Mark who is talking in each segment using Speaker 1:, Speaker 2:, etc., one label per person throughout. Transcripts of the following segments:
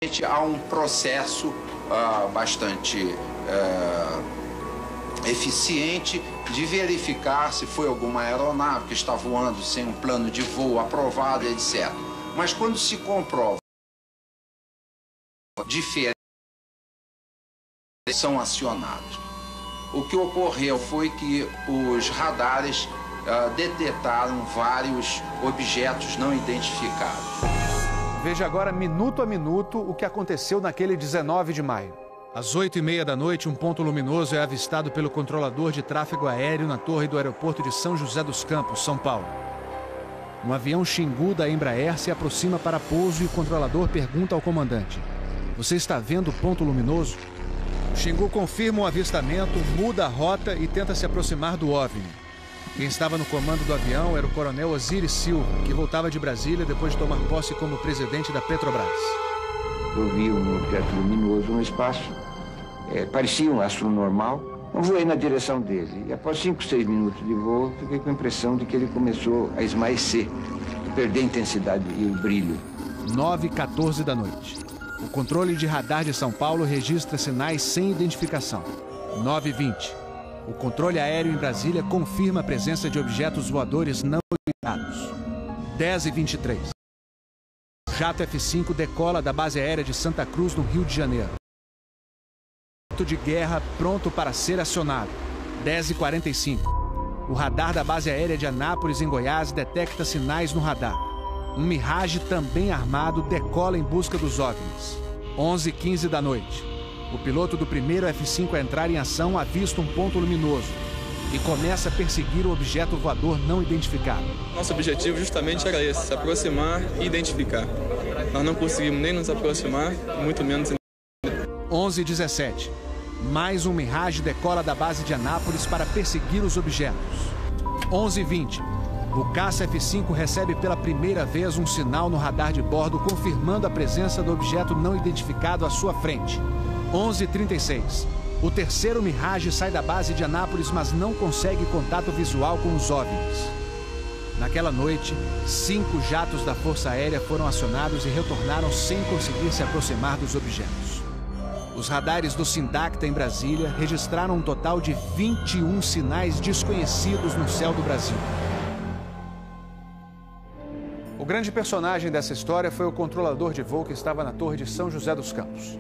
Speaker 1: Há um processo bastante eficiente de verificar se foi alguma aeronave que está voando sem um plano de voo aprovado, etc. Mas quando se comprova diferentes, são acionados. O que ocorreu foi que os radares detectaram vários objetos não identificados.
Speaker 2: Veja agora, minuto a minuto, o que aconteceu naquele 19 de maio. Às 8h30 da noite, um ponto luminoso é avistado pelo controlador de tráfego aéreo na torre do aeroporto de São José dos Campos, São Paulo. Um avião Xingu da Embraer se aproxima para pouso e o controlador pergunta ao comandante: "Você está vendo o ponto luminoso?" O Xingu confirma o avistamento, muda a rota e tenta se aproximar do OVNI. Quem estava no comando do avião era o coronel Osiris Silva, que voltava de Brasília depois de tomar posse como presidente da Petrobras.
Speaker 3: Eu vi um objeto luminoso no espaço, parecia um astro normal. Eu voei na direção dele e após 5, 6 minutos de voo, fiquei com a impressão de que ele começou a esmaecer, a perder a intensidade e o brilho.
Speaker 2: 9h14 da noite. O controle de radar de São Paulo registra sinais sem identificação. 9h20. O controle aéreo em Brasília confirma a presença de objetos voadores não identificados. 10h23. O jato F-5 decola da base aérea de Santa Cruz, no Rio de Janeiro. De guerra pronto para ser acionado. 10h45. O radar da base aérea de Anápolis, em Goiás, detecta sinais no radar. Um Mirage também armado decola em busca dos OVNIs. 11h15 da noite. O piloto do primeiro F-5 a entrar em ação avista um ponto luminoso e começa a perseguir o objeto voador não identificado.
Speaker 4: Nosso objetivo justamente era esse, se aproximar e identificar. Nós não conseguimos nem nos aproximar, muito menos...
Speaker 2: 11h17. Mais um Mirage decola da base de Anápolis para perseguir os objetos. 11h20. O caça F-5 recebe pela primeira vez um sinal no radar de bordo confirmando a presença do objeto não identificado à sua frente. 11h36. O terceiro Mirage sai da base de Anápolis, mas não consegue contato visual com os OVNIs. Naquela noite, 5 jatos da Força Aérea foram acionados e retornaram sem conseguir se aproximar dos objetos. Os radares do Sindacta em Brasília registraram um total de 21 sinais desconhecidos no céu do Brasil. O grande personagem dessa história foi o controlador de voo que estava na torre de São José dos Campos.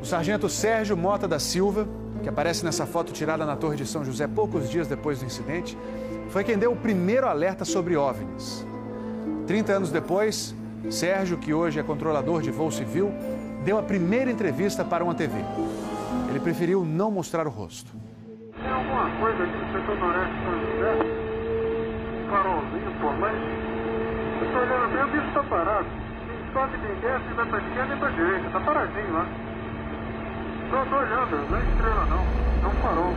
Speaker 2: O sargento Sérgio Mota da Silva, que aparece nessa foto tirada na torre de São José poucos dias depois do incidente, foi quem deu o primeiro alerta sobre OVNIs. 30 anos depois, Sérgio, que hoje é controlador de voo civil, deu a primeira entrevista para uma TV. Ele preferiu não mostrar o rosto.
Speaker 5: Tem alguma coisa aqui no setor noreste de São José? Um farolzinho por lá? Eu estou olhando bem, o bicho está parado. Quem sobe, quem desce, nem vai para a esquerda nem para a direita. Está paradinho lá. Estou olhando, não é estrela não. É um farol.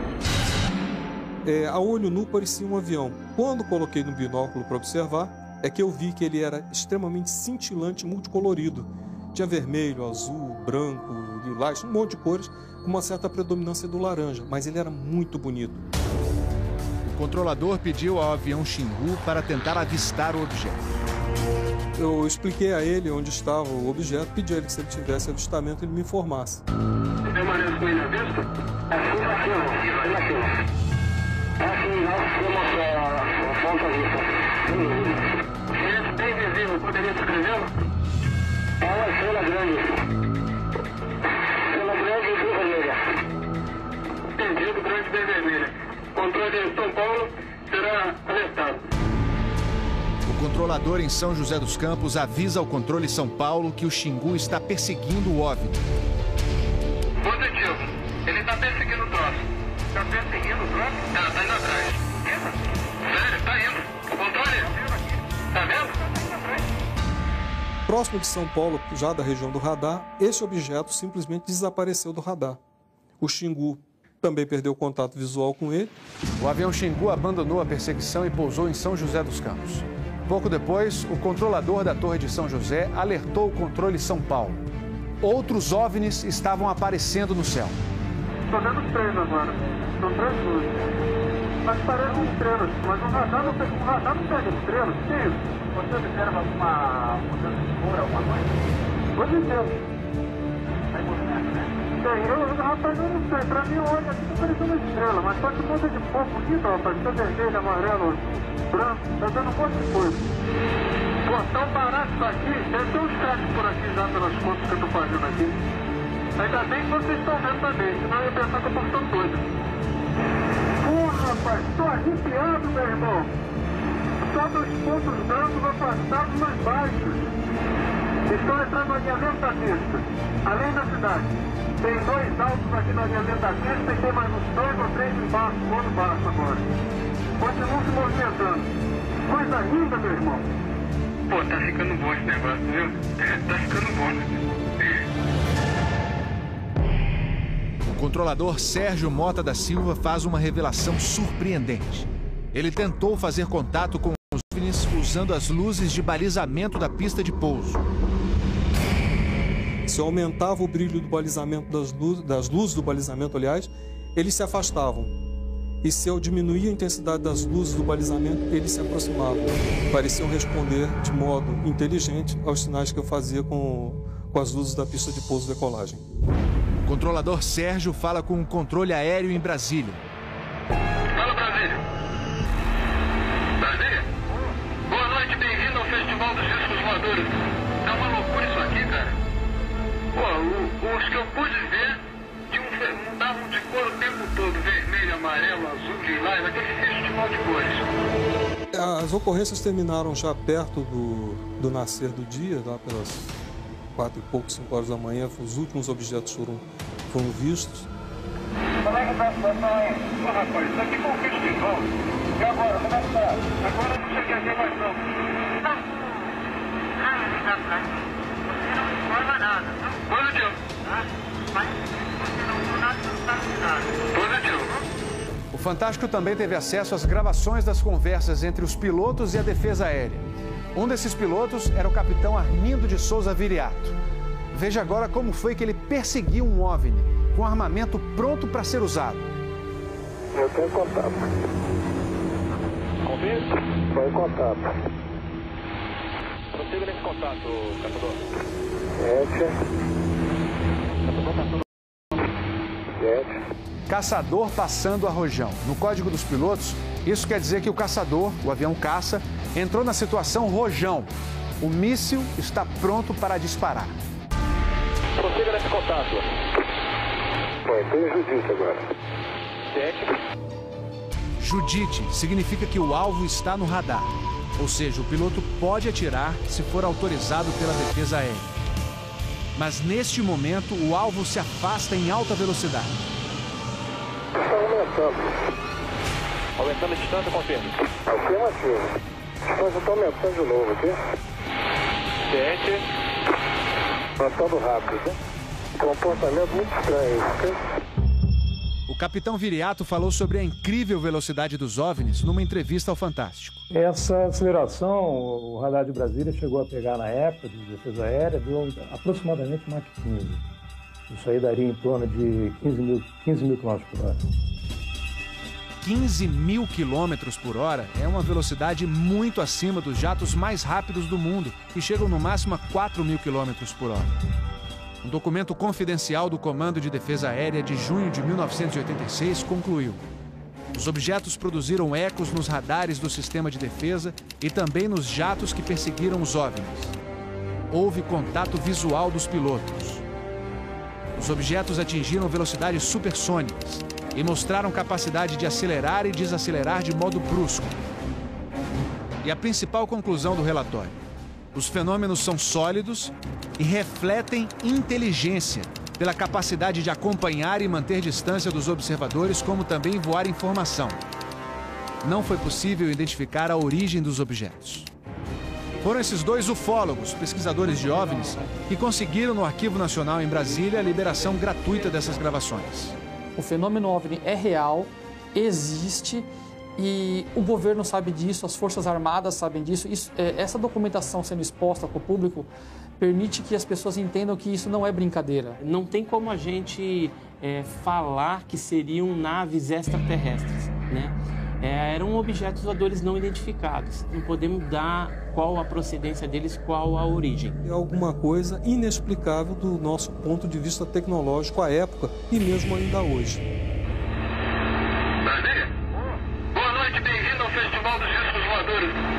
Speaker 6: A olho nu parecia um avião. Quando coloquei no binóculo para observar, é que eu vi que ele era extremamente cintilante e multicolorido. Tinha vermelho, azul, branco, lilás, um monte de cores, com uma certa predominância do laranja, mas ele era muito bonito.
Speaker 2: O controlador pediu ao avião Xingu para tentar avistar o objeto.
Speaker 6: Eu expliquei a ele onde estava o objeto, pedi a ele que se ele tivesse avistamento, ele me informasse.
Speaker 5: Tem maneira com ele à vista? A ponta vista. Esse bem visível, poderia escrevê-lo? É uma estrela grande. Estrela grande e bem vermelha. Entendido, grande e bem vermelha. Controle de São Paulo será alertado.
Speaker 2: O controlador em São José dos Campos avisa ao controle São Paulo que o Xingu está perseguindo o OVNI.
Speaker 5: Positivo. Ele está perseguindo o troço. Está perseguindo o troço? Está indo atrás. Sério, está indo. O controle? Está vendo?
Speaker 6: Próximo de São Paulo, já da região do radar, esse objeto simplesmente desapareceu do radar. O Xingu também perdeu contato visual com ele.
Speaker 2: O avião Xingu abandonou a perseguição e pousou em São José dos Campos. Pouco depois, o controlador da Torre de São José alertou o controle São Paulo. Outros OVNIs estavam aparecendo no céu.
Speaker 5: Estou vendo 3 agora. São 3 luzes. Mas parecem estrelas. Mas o radar não pega estrelas. O que é isso? Você observa alguma mudança de cor, alguma coisa? Vou dizer. Rapaz, eu não sei, pra mim olha aqui tá parecendo uma estrela, mas só que um monte de fogo bonito, rapaz, tá vermelho, amarelo, branco, tá dando um monte de coisa. Pô, tão barato isso aqui, deve ter uns créditos por aqui já pelas contas que eu tô fazendo aqui. Ainda bem que vocês estão vendo também, senão eu ia pensar que eu tô ficando doido. Pô, rapaz, tô arrepiado, meu irmão. Só 2 pontos brancos afastados mais baixos. Estão entrando no alinhamento da pista, além da cidade. Tem 2 altos aqui no alinhamento da pista e tem mais uns 2 ou 3 embaixo, voando baixo agora. Continuam se movimentando. Coisa linda, meu irmão. Pô, tá ficando bom esse negócio, viu? Tá ficando bom.
Speaker 2: O controlador Sérgio Mota da Silva faz uma revelação surpreendente. Ele tentou fazer contato com os OVNIs usando as luzes de balizamento da pista de pouso.
Speaker 6: Se eu aumentava o brilho do balizamento das luzes do balizamento, aliás, eles se afastavam. E se eu diminuía a intensidade das luzes do balizamento, eles se aproximavam. Pareciam responder de modo inteligente aos sinais que eu fazia com as luzes da pista de pouso e decolagem.
Speaker 2: O controlador Sérgio fala com o controle aéreo em Brasília.
Speaker 5: Fala, Brasília. Brasília? Boa noite, bem-vindo ao Festival dos Discos Voadores. É uma loucura isso aqui, cara. Pô, os que eu pude ver mudavam de cor o tempo todo. Vermelho, amarelo, azul, lilás, aquele festival de cores.
Speaker 6: As ocorrências terminaram já perto do nascer do dia, lá pelas 4 e pouco, 5 horas da manhã. Os últimos objetos foram vistos.
Speaker 5: Como é que tá a situação aí? Ô, rapaz, isso aqui foi um festival. E agora, como é que tá? Agora não cheguei a ver mais não. Você não informa nada. Positivo. Mas você não sabe nada. Positivo.
Speaker 2: O Fantástico também teve acesso às gravações das conversas entre os pilotos e a defesa aérea. Um desses pilotos era o capitão Armindo de Souza Viriato. Veja agora como foi que ele perseguiu um OVNI com armamento pronto para ser usado.
Speaker 5: Eu tenho contato. Confirma? Foi contato. Prossiga nesse contato, caçador. 7.
Speaker 2: Caçador passando a rojão. No código dos pilotos, isso quer dizer que o caçador, o avião caça, entrou na situação rojão. O míssil está pronto para disparar.
Speaker 5: Prossiga nesse contato. Foi, tem Judite agora. 7.
Speaker 2: Judite significa que o alvo está no radar. Ou seja, o piloto pode atirar se for autorizado pela defesa aérea. Mas neste momento, o alvo se afasta em alta velocidade.
Speaker 5: Está aumentando. Aumentando a distância, confirma. Afirmativo. A distância está aumentando de novo aqui. 7. Aumentando rápido. Comportamento muito estranho, ok?
Speaker 2: O capitão Viriato falou sobre a incrível velocidade dos OVNIs numa entrevista ao Fantástico.
Speaker 7: Essa aceleração, o radar de Brasília chegou a pegar na época de defesa aérea, deu aproximadamente Mach 15. Isso aí daria em torno de 15 mil km por hora.
Speaker 2: 15 mil quilômetros por hora é uma velocidade muito acima dos jatos mais rápidos do mundo, que chegam no máximo a 4 mil quilômetros por hora. Um documento confidencial do Comando de Defesa Aérea de junho de 1986 concluiu: os objetos produziram ecos nos radares do sistema de defesa e também nos jatos que perseguiram os OVNIs. Houve contato visual dos pilotos. Os objetos atingiram velocidades supersônicas e mostraram capacidade de acelerar e desacelerar de modo brusco. E a principal conclusão do relatório: os fenômenos são sólidos e refletem inteligência pela capacidade de acompanhar e manter distância dos observadores, como também voar informação. Não foi possível identificar a origem dos objetos. Foram esses 2 ufólogos, pesquisadores de OVNIs, que conseguiram no Arquivo Nacional em Brasília a liberação gratuita dessas gravações.
Speaker 8: O fenômeno OVNI é real, existe, e o governo sabe disso, as Forças Armadas sabem disso. Essa documentação sendo exposta para o público permite que as pessoas entendam que isso não é brincadeira.
Speaker 9: Não tem como a gente falar que seriam naves extraterrestres, né? Eram objetos voadores não identificados. Não podemos dar qual a procedência deles, qual a origem.
Speaker 6: É alguma coisa inexplicável do nosso ponto de vista tecnológico à época e mesmo ainda hoje.
Speaker 5: Brasília? Boa noite, bem-vindo ao Festival dos Discos Voadores.